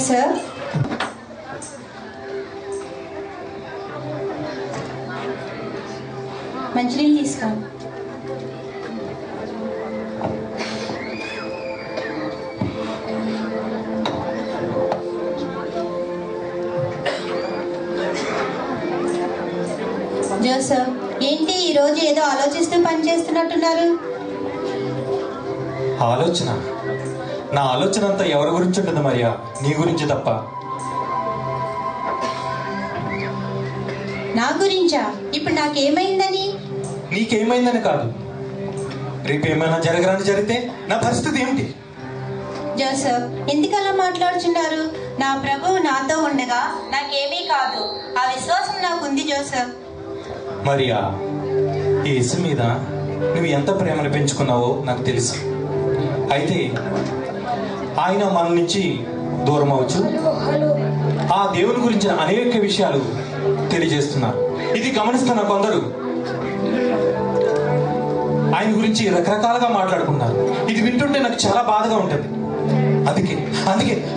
Sir. మంచినీళ్ళు తీసుకో. Joseph, ఏంటి ఈరోజు ఏదో ఆలోచిస్తూ పనిచేస్తున్నట్టున్నారు? ఆలోచన? నా ఆలోచన అంతా ఎవరి గురించి ఉంటుంది మరియా? నీ గురించి తప్ప. నా గురించా? ఇప్పుడు నాకేమైందని? నీకేమైందని కాదు, రేపు ఏమైనా జరగరాని జరిగితే నా పరిస్థితి ఏమిటి? జోసెఫ్, ఎందుకలా మాట్లాడుచున్నారు? నా ప్రభువు నాతో ఉండగా నాకేమీ కాదు. ఆ విశ్వాసం నాకుంది జోసెఫ్. మరియా, యేసు మీద నువ్వు ఎంత ప్రేమను పెంచుకున్నావో నాకు తెలుసు. అయితే ఆయన మన నుంచి దూరం అవచ్చు, ఆ దేవుని గురించి అనేక విషయాలు తెలియజేస్తున్నారు. ఇది గమనిస్తున్న కొందరు ఆయన గురించి రకరకాలుగా మాట్లాడుకున్నారు. ఇది వింటుంటే నాకు చాలా బాధగా ఉంటుంది. అందుకే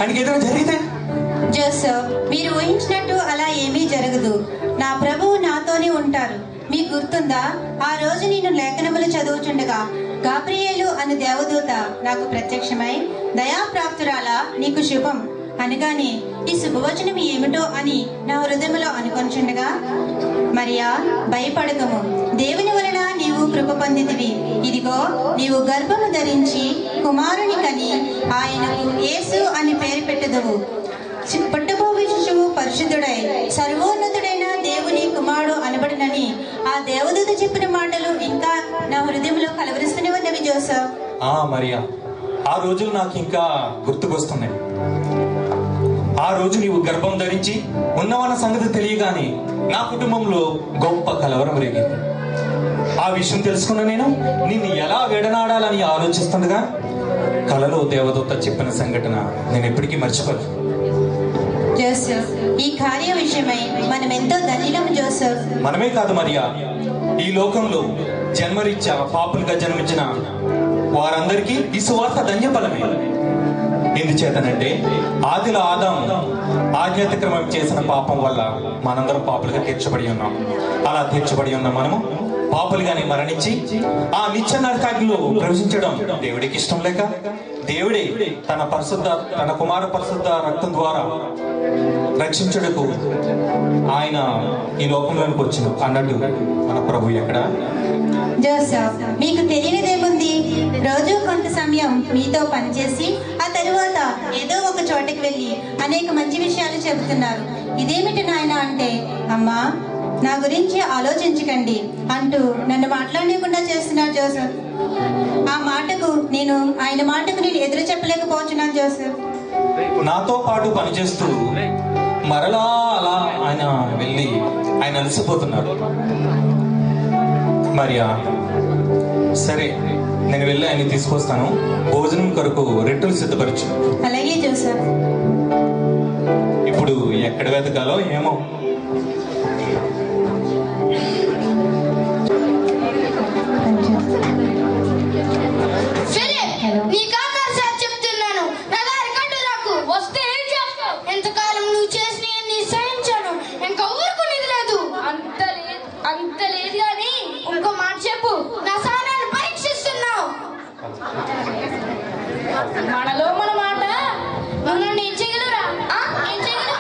ఆయనకి ఏదైనా జరిగితే? జోసెఫ్, మీరు ఊహించినట్టు అలా ఏమీ జరగదు. నా ప్రభువు నాతోనే ఉంటారు. మీకు గుర్తుందా, ఆ రోజు నేను లేఖనములు చదువుచుండగా గాబ్రియేలు అను దేవదూత నాకు ప్రత్యక్షమై, దయాప్రాప్తురాలా, నీకు శుభం అనగానే ఈ శుభవచనం ఏమిటో అని నా హృదయంలో అనుకొనిచుండగా, మరియా, భయపడకము, దేవుని వలన నీవు కృప పొందితివి. ఇదిగో, నీవు గర్భము ధరించి కుమారుని కని ఆయనకు యేసు అని పేరు పెట్టుదువు. పుట్టబోవు శిశువు పరిశుద్ధుడై సర్వోన్నతుడైన దేవుని కుమారుడు అనబడునని ఆ దేవదూత చెప్పిన మాటలు ఇంకా నా హృదయంలో కలవరిస్తూనే ఉన్నవి జోసెఫ్. మరియా, ఆ రోజులు నాకు ఇంకా గుర్తుకొస్తున్నాయి. ఆ రోజు నీవు గర్భం ధరించి ఉన్నవన్న సంగతి తెలియగానే నా కుటుంబంలో గొప్ప కలవరం రేగింది. ఆ విషయం తెలుసుకున్న నేను నిన్ను ఎలా విడనాడాలని ఆలోచిస్తుండగా కలలో దేవదూత చెప్పిన సంఘటన నేను ఎప్పటికీ మర్చిపోలేదు. జోసెఫ్, ఈ కార్య విషయమై మనం ఎంతో ధన్యులం జోసెఫ్. మనమే కాదు మరియా, ఈ లోకంలో జన్మరీత్యా పాపులుగా జన్మించిన వారందరికీ ఈ సువార్త ధన్యఫలమే. ఎందుచేతనంటే ఆదిలో ఆదాము ఆజ్ఞాతిక్రమం చేసిన పాపం వల్ల మనందరం పాపులుగా తీర్చబడి ఉన్నాం. అలా తీర్చబడి ఉన్న మనము పాపులుగానే మరణించి ఆ నిత్య నరకాగ్నిలో ప్రవేశించడం దేవుడికి ఇష్టం లేక, దేవుడే తన కుమార పరిశుద్ధ రక్తం ద్వారా రక్షించుటకు ఆయన ఈ లోకంలోనికి వచ్చిన అన్నట్టు మన ప్రభు ఎక్కడ? జోసెఫ్, మీకు తెలియనిదేముంది? రోజు కొంత సమయం మీతో పనిచేసి ఆ తరువాత ఏదో ఒక చోటకి వెళ్ళి అనేక మంచి విషయాలు చెబుతున్నారు. ఇదేమిటి నాయన అంటే, అమ్మా, నా గురించి ఆలోచించకండి అంటూ నన్ను మాట్లాడలేకుండా చేస్తున్నారు జోసెఫ్. ఆ మాటకు ఆయన మాటకు నేను ఎదురు చెప్పలేకపోతున్నాను జోసెఫ్. నాతో పాటు పనిచేస్తూ మరలా అలా ఆయన అలసిపోతున్నారు. మరియా, సరే, నేను వెళ్ళి ఆయన తీసుకొస్తాను. భోజనం కొరకు రొట్టెలు సిద్ధపరచు. అలాగే జోసెఫ్. ఇప్పుడు ఎక్కడ వెతకాలో ఏమో. అంత లేదు కానీ ఇంకో మాట చెప్పు. నా సహనాన్ని పరీక్షిస్తున్నావు. మనలో మన మాట నన్ను ఏం చేయగలరా? ఏం చేయగలరు?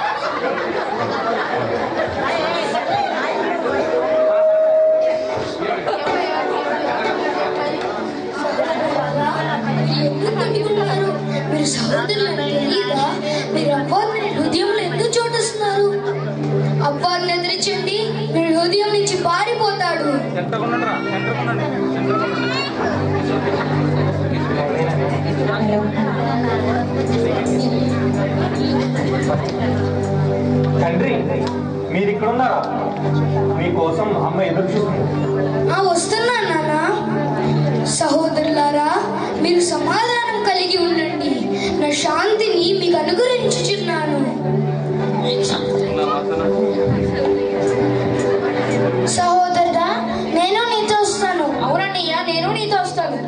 ఎందుకు కట్టుకుంటున్నారు? మీరు సహోదరులు తెలీదా? మీరు అబ్బాయి హృదయంలో ఎందుకు చోటిస్తున్నారు? అబ్బాయిని ఎదిరించండి, మీరు హృదయం నుంచి పారిపోతాడు. తండ్రి, మీరు ఇక్కడ ఉన్నారా? మీకోసం అమ్మ ఎదురు చూస్తుంది. వస్తున్నాను నాన్న. సహోదరులారా, మీరు సమాధానం కలిగి ఉండండి. నా శాంతిని మీకు అనుగ్రహించుచున్నాను. సహోదరుడా, నేను నీతో వస్తాను. అవునన్నయ్య, నేను నీతో వస్తాను.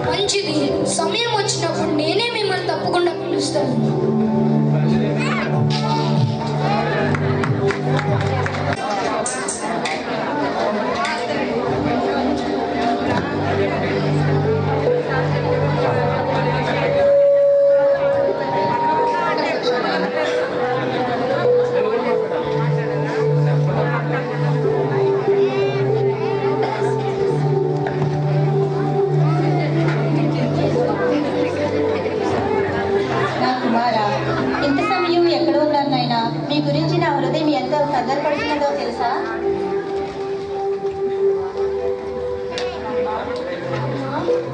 మంచిది, సమయం వచ్చినప్పుడు నేనే మిమ్మల్ని తప్పకుండా పిలుస్తాను.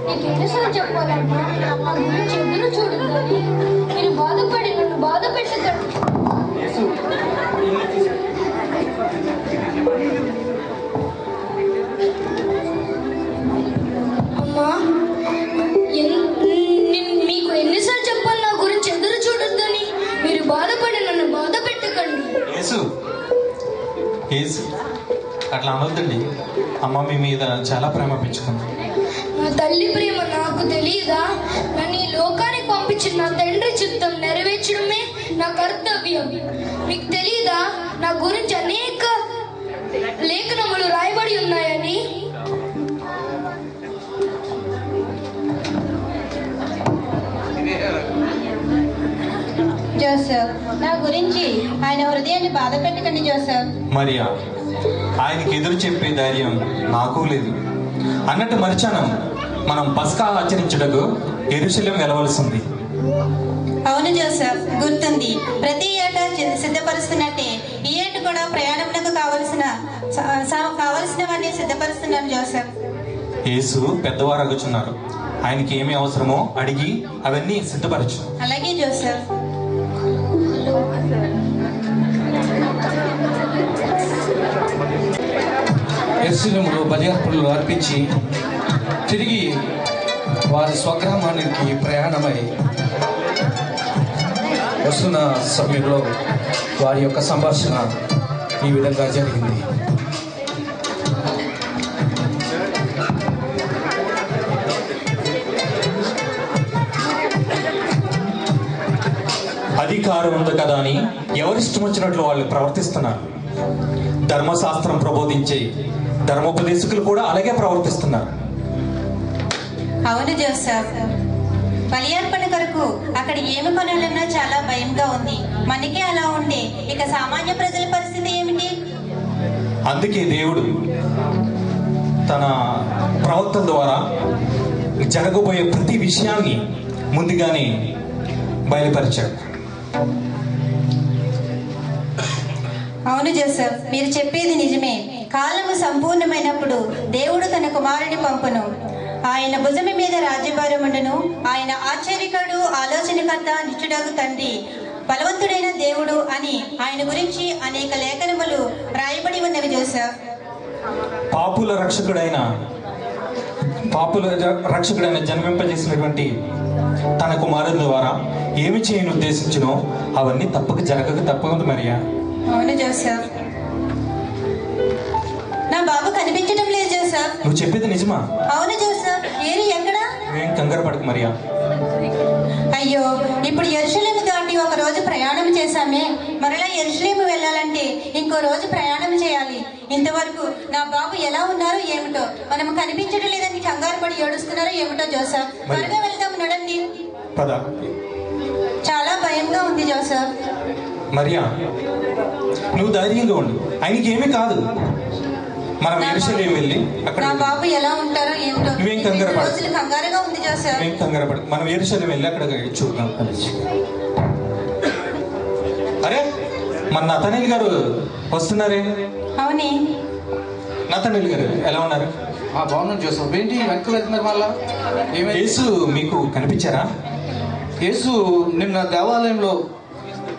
నీకు ఎన్నిసార్లు చెప్పాలమ్మా నా గురించి ఎదురు చూడద్దని. మీరు బాధపడి నన్ను బాధ పెట్టకండి. అమ్మా మీకు ఎన్నిసార్లు చెప్పాలి నా గురించి ఎదురు చూడొద్దని. మీరు బాధపడి నన్ను బాధ పెట్టకండి. అట్లా అనొద్దండి. అమ్మ మీ మీద చాలా ప్రేమ పెంచుకుంది. నా తల్లి ప్రేమ నాకు తెలియదా? నన్ను ఈ లోకానికి పంపించిన నా తండ్రి చిత్తం నెరవేర్చడమే నా కర్తవ్యం. మీకు తెలియదా నా గురించి అనేక లేఖనములు రాయబడి ఉన్నాయని? జోసెఫ్, నా గురించి ఆయన హృదయాన్ని బాధ పెట్టకండి జోసెఫ్. మరియా, ఆయనకి ఎదురు చెప్పే ధైర్యం నాకు లేదు. అన్నట్టు మరిచాను, మనం పస్కా ఆచరించుటకు యెరూషలేం వెళ్ళవలసింది. అవును జోసెఫ్, గుర్తుంది. ప్రతి ఏటా సిద్ధపరుస్తున్నట్టే ఈ ఏటు కూడా ప్రయాణంకు కావలసినవన్నీ సిద్ధపరుస్తున్నాను జోసెఫ్. యేసు పెద్దవారు అగుచున్నారు. ఆయనకి ఏమి అవసరమో అడిగి అవన్నీ సిద్ధపరచు. అలాగే జోసెఫ్. యెరూషలేములో బలి అర్పణలు అర్పించి తిరిగి వారి స్వగ్రామానికి ప్రయాణమై వస్తున్న సమయంలో వారి యొక్క సంభాషణ ఈ విధంగా జరిగింది. అధికారం ఉంది కదా అని ఎవరిష్టం వచ్చినట్లు వాళ్ళు ప్రవర్తిస్తున్నారు. ధర్మశాస్త్రం ప్రబోధించే ధర్మోపదేశకులు కూడా అలాగే ప్రవర్తిస్తున్నారు. అవును జోసెఫ్, బలి అర్పణ కొరకు అక్కడ ఏమి కొనాలన్నా చాలా భయంగా ఉంది. మనకే అలా ఉండే ఇక సామాన్య ప్రజల పరిస్థితి ఏమిటి? అందుకే దేవుడు తన ప్రవక్తల ద్వారా జరగబోయే ప్రతి విషయాన్ని ముందుగానే బయలుపరిచాడు. అవును జోసెఫ్, మీరు చెప్పేది నిజమే. కాలము సంపూర్ణమైనప్పుడు దేవుడు తన కుమారుని పంపును. ఆయన భుజము మీద రాజ్యభారముండును. ఆయన ఆశ్చర్యకరుడు, ఆలోచనకర్త, నిత్యుడగు తండ్రి, బలవంతుడైన దేవుడు అని ఆయన గురించి అనేక లేఖనములు రాయబడి ఉన్నవి జోసెఫ్. పాపుల రక్షకుడైన జన్మింపజేసినటువంటి తన కుమారుని ద్వారా ఏమి చేయని ఉద్దేశించినో అవన్నీ జరగక తప్పదు మరియా. అవును జోసెఫ్, నా బాబు కనిపించడం లేదు జోసెఫ్. నువ్వు చెప్పేది నిజమా? అవును జోసెఫ్. ఏరి ఎక్కడా? ఏం కంగారు పడకు మరియా. అయ్యో, ఇప్పుడు యెరూషలేము దాటి ఒక రోజు ప్రయాణం చేశామే. మరలా యెరూషలేము వెళ్ళాలంటే ఇంకో రోజు ప్రయాణం చేయాలి. ఇంతవరకు నా బాబు ఎలా ఉన్నారో ఏమిటో, మనం కనిపించడం లేదని కంగారు పడి ఏడుస్తున్నారో ఏమిటో జోసెఫ్. త్వరగా వెళ్దాం నడండి. పద. చాలా భయంగా ఉంది జోసెఫ్. మరియా, నువ్వు ధైర్యంగా ఉండు. ఆయనకి ఏమీ కాదు. మనం యెరూషలేము వెళ్ళి అక్కడ నా బాబు ఎలా ఉంటారో ఏమిటో. నువ్వేం కంగారు పడకు. రోజులు కంగారుగా ఉంది జోసెఫ్. ఏం కంగారు పడకు. మనం యెరూషలేము వెళ్ళి అక్కడ చూద్దాం. అరే, మన నతనీల్ గారు వస్తున్నారే. అవునే. నతనీల్ గారు ఎలా ఉన్నారు? బాగున్నాను జోసెఫ్. ఏంటి వెనక్కి వెళ్తున్నారు మళ్ళా? యేసు మీకు కనిపించారా? యేసు నిన్న దేవాలయంలో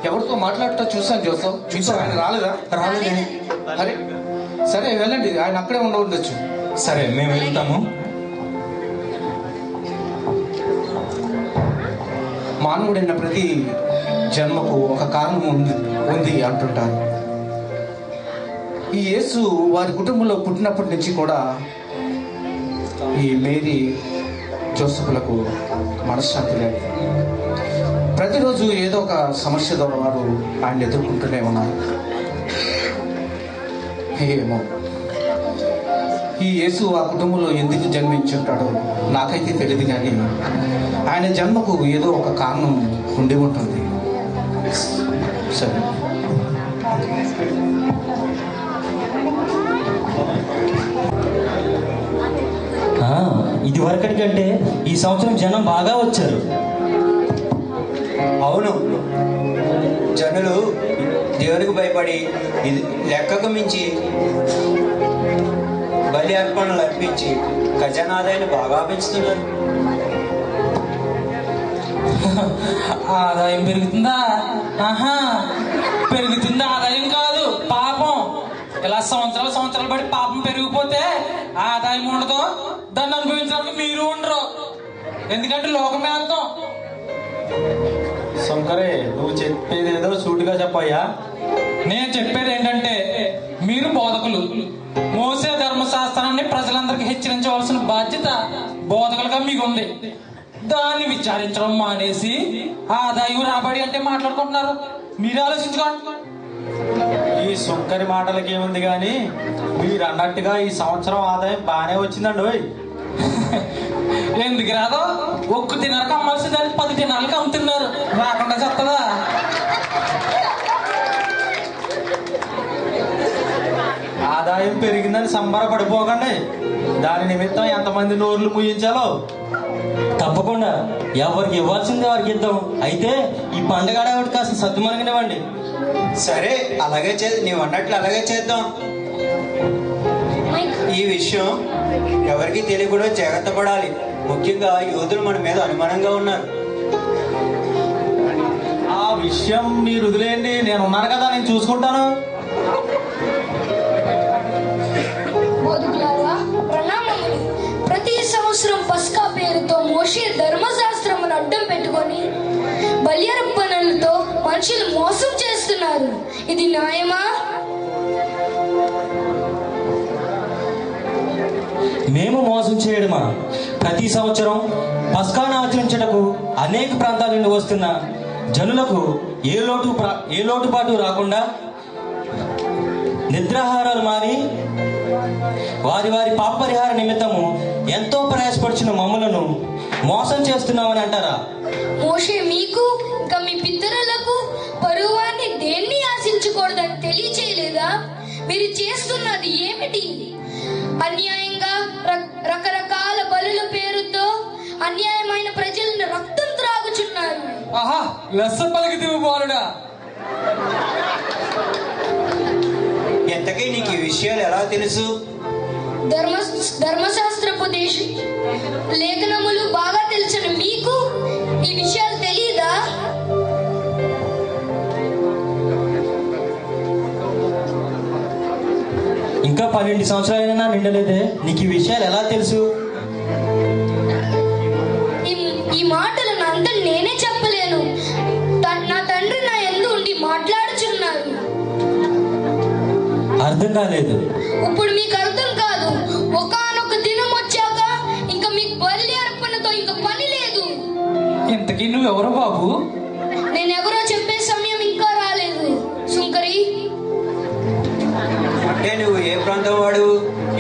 ఎవరితో మాట్లాడుతూ చూసాను జోసెఫ్. చూసాను. ఆయన రాలేదా? రాలేదే. అరే సరే వెళ్ళండి, ఆయన అక్కడే ఉండవచ్చు. సరే, మేము వెళ్తాము. మానవుడైన ప్రతి జన్మకు ఒక కారణం ఉంది అంటుంటారు. ఈ యేసు వారి కుటుంబంలో పుట్టినప్పటి నుంచి కూడా ఈ మేరీ జోసెఫ్లకు మనశ్శాంతి లేదు. ప్రతిరోజు ఏదో ఒక సమస్య ద్వారా వారు ఆయన ఎదుర్కొంటూనే ఉన్నారు. ఏమో ఈ యేసు ఆ కుటుంబంలో ఎందుకు జన్మించుంటాడో నాకైతే తెలియదు, కానీ ఆయన జన్మకు ఏదో ఒక కారణం ఉండి ఉంటుంది. సరే, ఇది వరకటి కంటే ఈ సంవత్సరం జనం బాగా వచ్చారు. అవును, జనులు దేవునికి భయపడి ఇది లెక్కకు మించి బలి అర్పణలు అర్పించి ఖజానాదాయాన్ని బాగా పెంచుతున్నారు. ఆదాయం పెరుగుతుందా? ఆహా, పెరుగుతుంది ఆదాయం కాదు, పాపం. ఇలా సంవత్సరాలు బట్టి పాపం పెరిగిపోతే ఆదాయం ఉండదు, దాన్ని అనుభవించడానికి మీరు ఉండరు. ఎందుకంటే లోకమే అంతం. శంకరే, నువ్వు చెప్పేది ఏదో సూటిగా చెప్పయ్యా. నేను చెప్పేది ఏంటంటే, మీరు బోధకులు, మోసే ధర్మశాస్త్రాన్ని ప్రజలందరికీ హెచ్చరించవలసిన బాధ్యత బోధకులుగా మీకు ఉంది. దాన్ని విచారించడం మానేసి ఆదాయం రాబడి అంటే మాట్లాడుకుంటున్నారు. మీరు ఆలోచించుకోండి. ఈ శంకరి మాటలకి ఏముంది కానీ మీరు అన్నట్టుగా ఈ సంవత్సరం ఆదాయం బాగానే వచ్చిందండి. ఓయ్, ఎందుకు రాదో? ఒక్క తినరకు అమ్మాల్సిందని 10 దినాలకు అమ్ముతున్నారు. రాకుండా చెప్తుందా? ఆదాయం పెరిగిందని సంబరపడిపోకండి. దాని నిమిత్తం ఎంతమంది నోర్లు ముయించాలో. తప్పకుండా ఎవరికి ఇవ్వాల్సిందే వారికి ఇద్దాం. అయితే ఈ పండగ ఆడవాడి కాస్త సద్దుమనగనివ్వండి. సరే, అలాగే నీవు అన్నట్లు అలాగే చేద్దాం. ఈ విషయం ఎవరికి తెలియకుండా జాగ్రత్త పడాలి. ముఖ్యంగా యోధులు మన మీద అనుమానంగా ఉన్నారు. ఆ విషయం మీరు వదిలేయండి, నేను ఉన్నాను కదా, నేను చూసుకుంటాను. బోధకులారా, ప్రణామములు. ప్రతి సంవత్సరం పస్కా పేరుతో మోషే ధర్మశాస్త్రమును అడ్డం పెట్టుకొని బల్యర్పణలతో మనుషులు మోసం చేస్తున్నారు. ఇది న్యాయమా? మేము మోసం చేయడమా? ప్రతి సంవత్సరం పస్కాను ఆచరించటకు అనేక ప్రాంతాల నుండి వస్తున్న జనులకు ఏ లోటుపాటు రాకుండా నిద్రాహారాలు మారి వారి పాప పరిహార నిమిత్తము ఎంతో ప్రయాసపడుచున్న మమ్మలను మోసం చేస్తున్నామని అంటారా? మోషే మీకు ఇంకా మీ పితరులకు పరువాన్ని దేన్ని ఆశించకూడదని తెలియచేయలేదా? మీరు చేస్తున్నది ఏమిటి? అన్యాయంగా రకరకాల బలుల పేరుతో అన్యాయమైన ప్రజలను రక్తం త్రాగుచున్నారు. ఆహా, లెస్స పలికి బాలుడా. ఎంతకీ నీకు ఈ విషయాలు ఎలా తెలుసు? ధర్మశాస్త్రపు లేఖనములు బాగా తెలిసిన మీకు ఈ విషయాలు తెలియదా? ఇంకా 12 సంవత్సరాలైనా నిండలేదే, నీకు ఈ విషయాలు ఎలా తెలుసు? ఈ మాటలను అంతా నేనే చెప్పలేను. నా తండ్రి నా యందు ఉండి మాట్లాడుచున్నారు. అర్థం కాలేదు. ఇప్పుడు మీకు అర్థం కాదు. ఒకానొక దినం వచ్చాక ఇంకా మీకు బలి అర్పణతో ఇంకా పని లేదు. ఇంతకీ నువ్వెవరు బాబు? నేనెవరో చెప్పే సమయం ఇంకా రాలేదు. శుంకరి, అంటే నువ్వు ఏ ప్రాంతం వాడు?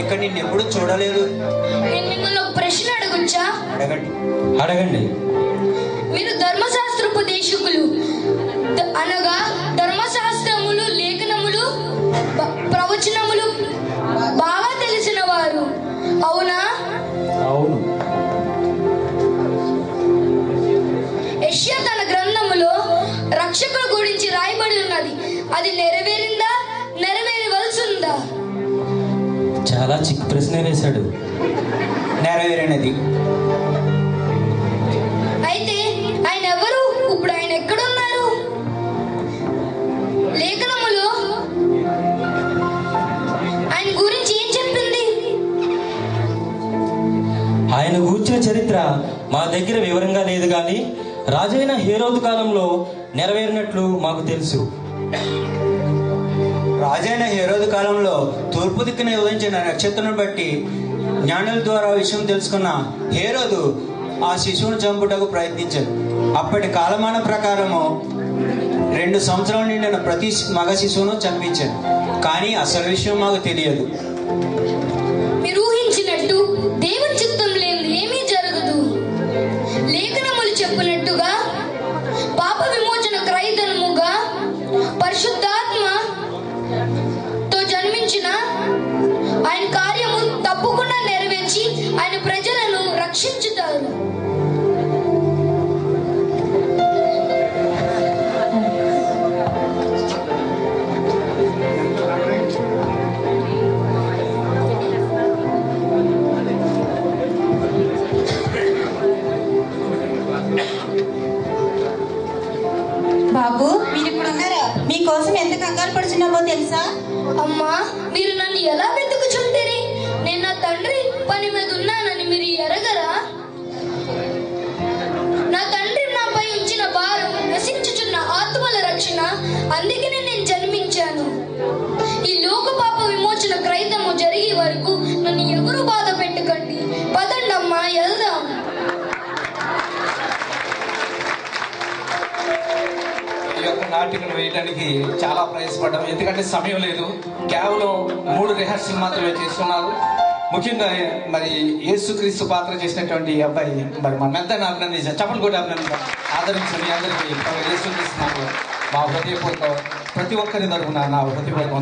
ఇక్కడ నిన్ను ఎప్పుడు చూడలేదు. నేను మిమ్మల్ని ఒక ప్రశ్న అడగొచ్చా? అడగండి. మీరు ధర్మశాస్త్రోపదేశకులు అనగా ధర్మశాస్త్రములు, లేఖనములు, ప్రవచనములు బాగా తెలిసిన వారు, అవునా? అవును. యెషయా తన గ్రంథములో రక్షకుల గురించి రాయబడి ఉన్నది. అది నెరవేరిందా? నెరవేరవలసిందా? చాలా చిక్కు ప్రశ్న వేశాడు. నెరవేరినది. అయితే ఆయన ఎవరు? ఇప్పుడు ఆయన ఎక్కడున్నారు? లేఖనములో ఆయన గురించి ఏం చెప్పింది? ఆయన గూర్చిన చరిత్ర మా దగ్గర వివరంగా లేదు కానీ రాజైన హేరోదు కాలంలో నెరవేరినట్లు మాకు తెలుసు. రాజైన హేరోదు కాలంలో తూర్పు దిక్కున ఉదయించిన నక్షత్రం బట్టి జ్ఞానుల ద్వారా విషయం తెలుసుకున్న హేరోదు ఆ శిశువును చంపుటకు ప్రయత్నించాడు. అప్పటి కాలమాన ప్రకారము 2 సంవత్సరాల నిండిన ప్రతి మగ శిశువును చంపించాడు. కానీ అసలు విషయం మాకు తెలియదు. మీరు ఊహించినట్టు దేవుని చిత్తం లేనిది ఏమీ జరగదు. లేఖనములు చెప్పినట్టుగా పాప విమోచన క్రయధనముగా పరిశుద్ధాత్మతో జన్మించిన ఆయన కార్యము తప్పకుండా నెరవేర్చి ఆయన ప్రజలను రక్షించుతారు. అమ్మా, మీరు నన్ను ఎలా వెతుకుచుంటిరి? నేను నా తండ్రి పని మీద ఉన్నానని మీరు ఎరగరా? నా తండ్రి నాపై ఉంచిన భారం నశించుచున్న ఆత్మల రక్షణ, అందుకనే నేను జన్మించాను. ఈ లోక పాప విమోచన క్రైతము జరిగే వరకు నన్ను ఎవరు బాధ పెట్టకండి. పదండమ్మా, వెళ్దాం. ఈ యొక్క నాటికను వేయడానికి చాలా ప్రయాసపడ్డాం, ఎందుకంటే సమయం లేదు. కేవలం 3 రిహార్సల్ మాత్రమే చేస్తున్నారు. ముఖ్యంగా మరి యేసుక్రీస్తు పాత్ర చేసినటువంటి ఈ అబ్బాయి మరి మనందరిని అభినందించారు. చెప్పలు కూడా ఆదరించండి. అందరికీ యేసుక్రీస్తు నాకు మా హృదయపూర్వక ప్రతి ఒక్కరి తరపున నా హృదయపూర్వక